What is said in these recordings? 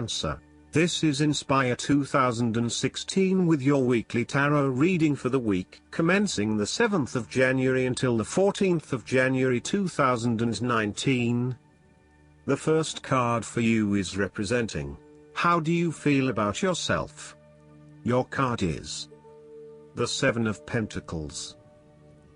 Cancer. This is Inspire 2016 with your weekly tarot reading for the week commencing the 7th of January until the 14th of January 2019. The first card for you is representing, how do you feel about yourself? Your card is the Seven of Pentacles.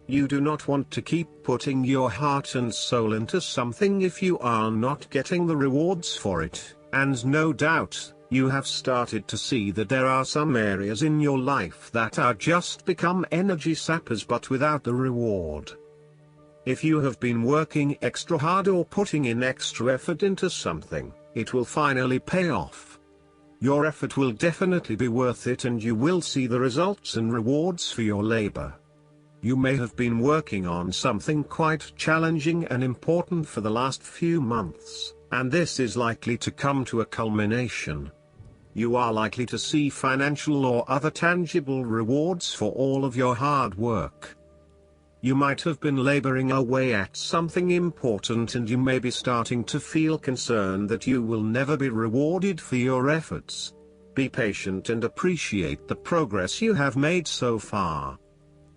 You do not want to keep putting your heart and soul into something if you are not getting the rewards for it, and no doubt, you have started to see that there are some areas in your life that are just become energy sappers but without the reward. If you have been working extra hard or putting in extra effort into something, it will finally pay off. Your effort will definitely be worth it and you will see the results and rewards for your labor. You may have been working on something quite challenging and important for the last few months, and this is likely to come to a culmination. You are likely to see financial or other tangible rewards for all of your hard work. You might have been laboring away at something important and you may be starting to feel concerned that you will never be rewarded for your efforts. Be patient and appreciate the progress you have made so far.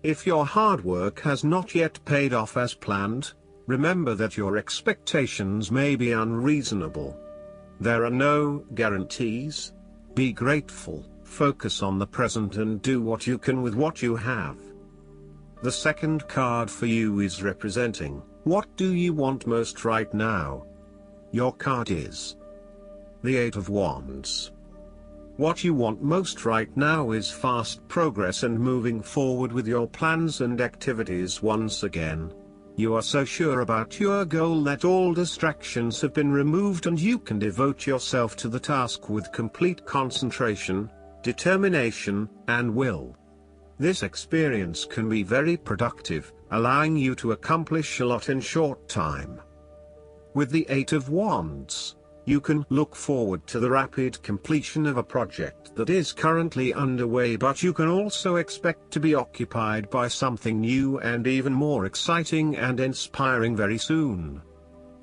If your hard work has not yet paid off as planned, remember that your expectations may be unreasonable. There are no guarantees. Be grateful, focus on the present and do what you can with what you have. The second card for you is representing, what do you want most right now? Your card is the Eight of Wands. What you want most right now is fast progress and moving forward with your plans and activities once again. You are so sure about your goal that all distractions have been removed and you can devote yourself to the task with complete concentration, determination, and will. This experience can be very productive, allowing you to accomplish a lot in short time. With the Eight of Wands, you can look forward to the rapid completion of a project that is currently underway, but you can also expect to be occupied by something new and even more exciting and inspiring very soon.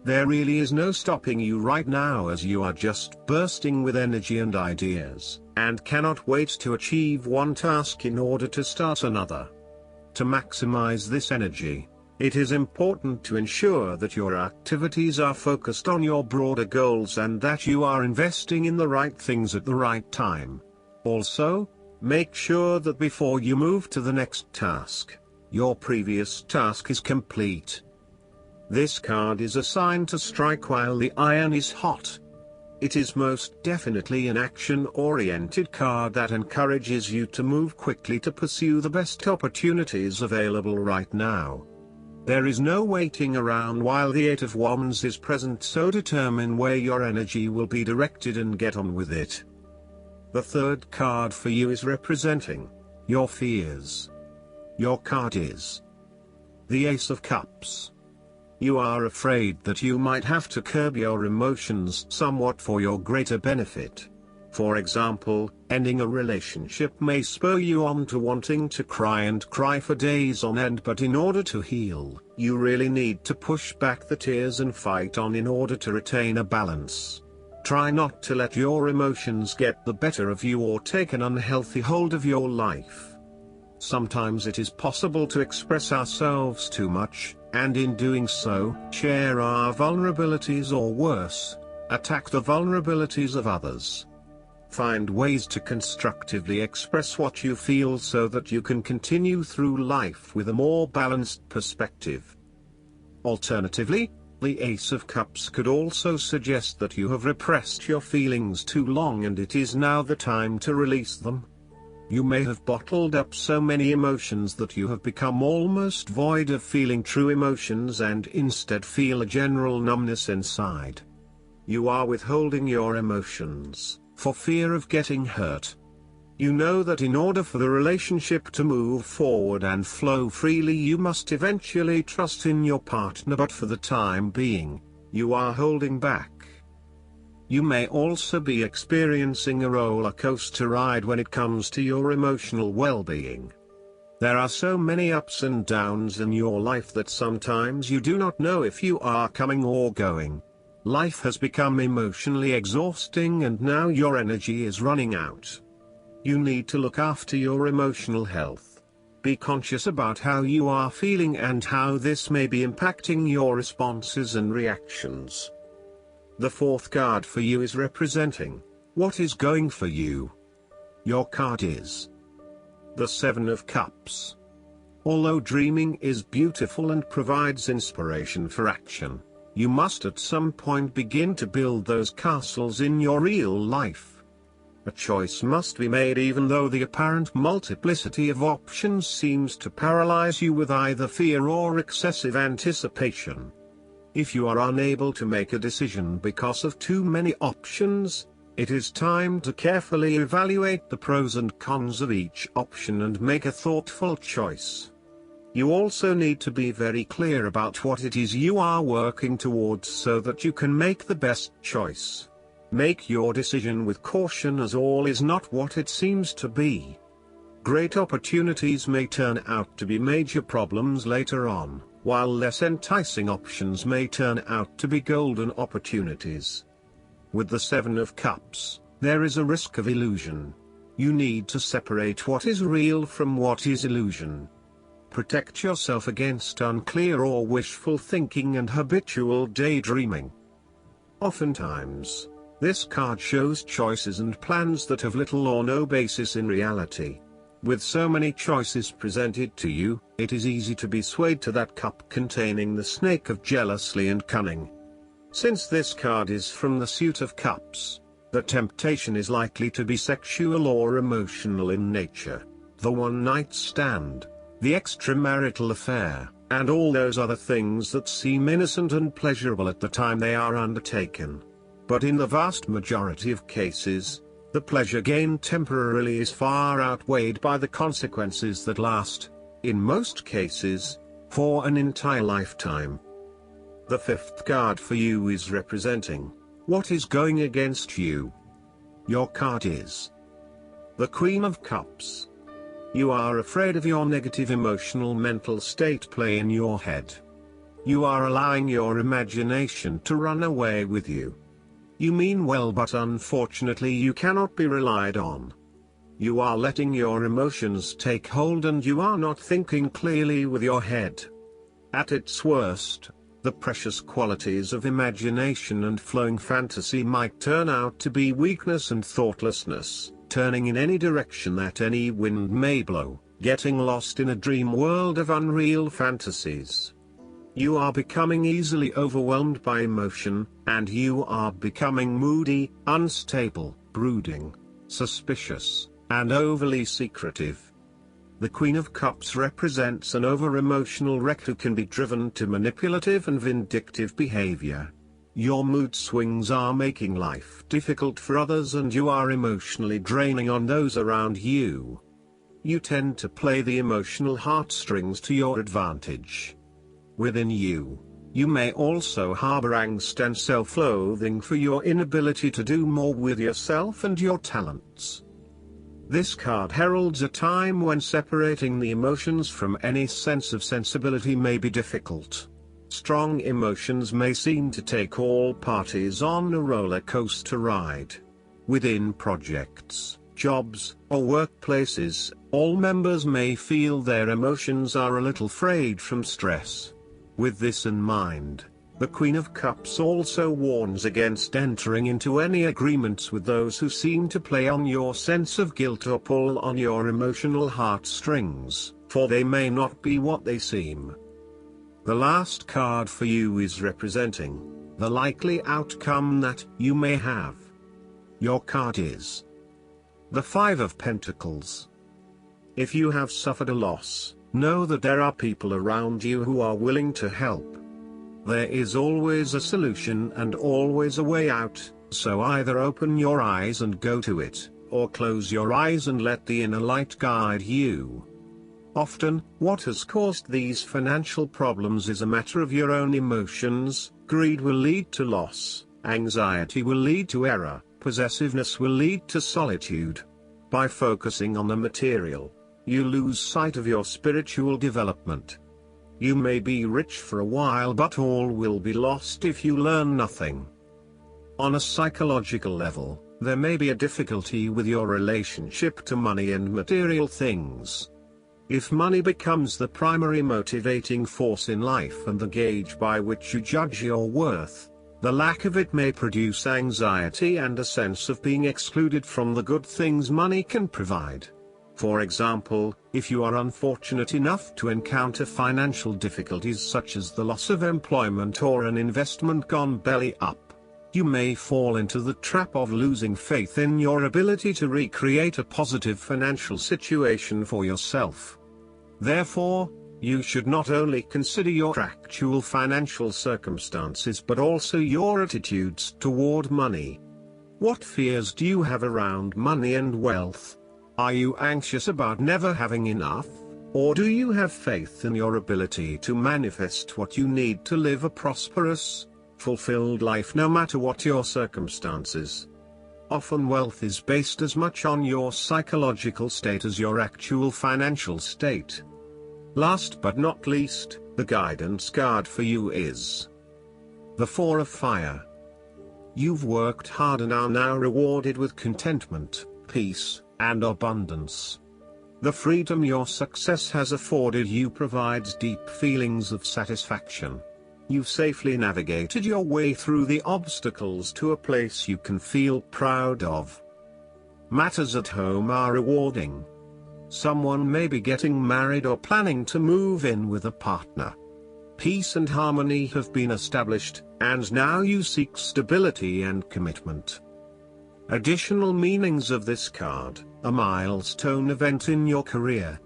There really is no stopping you right now as you are just bursting with energy and ideas, and cannot wait to achieve one task in order to start another. To maximize this energy, it is important to ensure that your activities are focused on your broader goals and that you are investing in the right things at the right time. Also, make sure that before you move to the next task, your previous task is complete. This card is a sign to strike while the iron is hot. It is most definitely an action-oriented card that encourages you to move quickly to pursue the best opportunities available right now. There is no waiting around while the Eight of Wands is present, so determine where your energy will be directed and get on with it. The third card for you is representing your fears. Your card is the Ace of Cups. You are afraid that you might have to curb your emotions somewhat for your greater benefit. For example, ending a relationship may spur you on to wanting to cry for days on end, but in order to heal, you really need to push back the tears and fight on in order to retain a balance. Try not to let your emotions get the better of you or take an unhealthy hold of your life. Sometimes it is possible to express ourselves too much, and in doing so, share our vulnerabilities or worse, attack the vulnerabilities of others. Find ways to constructively express what you feel so that you can continue through life with a more balanced perspective. Alternatively, the Ace of Cups could also suggest that you have repressed your feelings too long and it is now the time to release them. You may have bottled up so many emotions that you have become almost void of feeling true emotions and instead feel a general numbness inside. You are withholding your emotions for fear of getting hurt. You know that in order for the relationship to move forward and flow freely, you must eventually trust in your partner, but for the time being, you are holding back. You may also be experiencing a roller coaster ride when it comes to your emotional well-being. There are so many ups and downs in your life that sometimes you do not know if you are coming or going. Life has become emotionally exhausting and now your energy is running out. You need to look after your emotional health. Be conscious about how you are feeling and how this may be impacting your responses and reactions. The fourth card for you is representing what is going for you. Your card is the Seven of Cups. Although dreaming is beautiful and provides inspiration for action, you must at some point begin to build those castles in your real life. A choice must be made even though the apparent multiplicity of options seems to paralyze you with either fear or excessive anticipation. If you are unable to make a decision because of too many options, it is time to carefully evaluate the pros and cons of each option and make a thoughtful choice. You also need to be very clear about what it is you are working towards so that you can make the best choice. Make your decision with caution, as all is not what it seems to be. Great opportunities may turn out to be major problems later on, while less enticing options may turn out to be golden opportunities. With the Seven of Cups, there is a risk of illusion. You need to separate what is real from what is illusion. Protect yourself against unclear or wishful thinking and habitual daydreaming. Oftentimes, this card shows choices and plans that have little or no basis in reality. With so many choices presented to you, it is easy to be swayed to that cup containing the snake of jealousy and cunning. Since this card is from the Suit of Cups, the temptation is likely to be sexual or emotional in nature. The one-night stand, the extramarital affair, and all those other things that seem innocent and pleasurable at the time they are undertaken. But in the vast majority of cases, the pleasure gained temporarily is far outweighed by the consequences that last, in most cases, for an entire lifetime. The fifth card for you is representing what is going against you. Your card is the Queen of Cups. You are afraid of your negative emotional mental state play in your head. You are allowing your imagination to run away with you. You mean well, but unfortunately you cannot be relied on. You are letting your emotions take hold and you are not thinking clearly with your head. At its worst, the precious qualities of imagination and flowing fantasy might turn out to be weakness and thoughtlessness, turning in any direction that any wind may blow, getting lost in a dream world of unreal fantasies. You are becoming easily overwhelmed by emotion, and you are becoming moody, unstable, brooding, suspicious, and overly secretive. The Queen of Cups represents an over-emotional wreck who can be driven to manipulative and vindictive behavior. Your mood swings are making life difficult for others and you are emotionally draining on those around you. You tend to play the emotional heartstrings to your advantage. Within you, you may also harbor angst and self-loathing for your inability to do more with yourself and your talents. This card heralds a time when separating the emotions from any sense of sensibility may be difficult. Strong emotions may seem to take all parties on a roller coaster ride. Within projects, jobs, or workplaces, all members may feel their emotions are a little frayed from stress. With this in mind, the Queen of Cups also warns against entering into any agreements with those who seem to play on your sense of guilt or pull on your emotional heartstrings, for they may not be what they seem. The last card for you is representing the likely outcome that you may have. Your card is the Five of Pentacles. If you have suffered a loss, know that there are people around you who are willing to help. There is always a solution and always a way out, so either open your eyes and go to it, or close your eyes and let the inner light guide you. Often, what has caused these financial problems is a matter of your own emotions. Greed will lead to loss, anxiety will lead to error, possessiveness will lead to solitude. By focusing on the material, you lose sight of your spiritual development. You may be rich for a while, but all will be lost if you learn nothing. On a psychological level, there may be a difficulty with your relationship to money and material things. If money becomes the primary motivating force in life and the gauge by which you judge your worth, the lack of it may produce anxiety and a sense of being excluded from the good things money can provide. For example, if you are unfortunate enough to encounter financial difficulties such as the loss of employment or an investment gone belly up, you may fall into the trap of losing faith in your ability to recreate a positive financial situation for yourself. Therefore, you should not only consider your actual financial circumstances but also your attitudes toward money. What fears do you have around money and wealth? Are you anxious about never having enough, or do you have faith in your ability to manifest what you need to live a prosperous, fulfilled life no matter what your circumstances? Often wealth is based as much on your psychological state as your actual financial state. Last but not least, the guidance card for you is the Four of Fire. You've worked hard and are now rewarded with contentment, peace, and abundance. The freedom your success has afforded you provides deep feelings of satisfaction. You've safely navigated your way through the obstacles to a place you can feel proud of. Matters at home are rewarding. Someone may be getting married or planning to move in with a partner. Peace and harmony have been established, and now you seek stability and commitment. Additional meanings of this card: a milestone event in your career,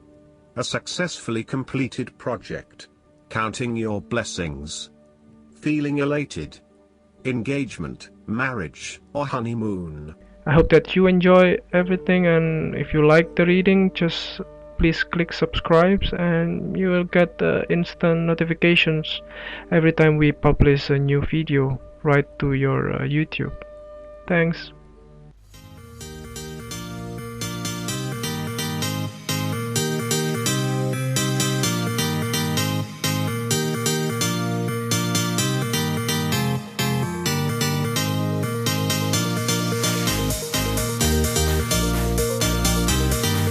a successfully completed project, counting your blessings, feeling elated, engagement, marriage, or honeymoon. I hope that you enjoy everything, and if you like the reading, just please click subscribe and you will get instant notifications every time we publish a new video right to your YouTube. Thanks.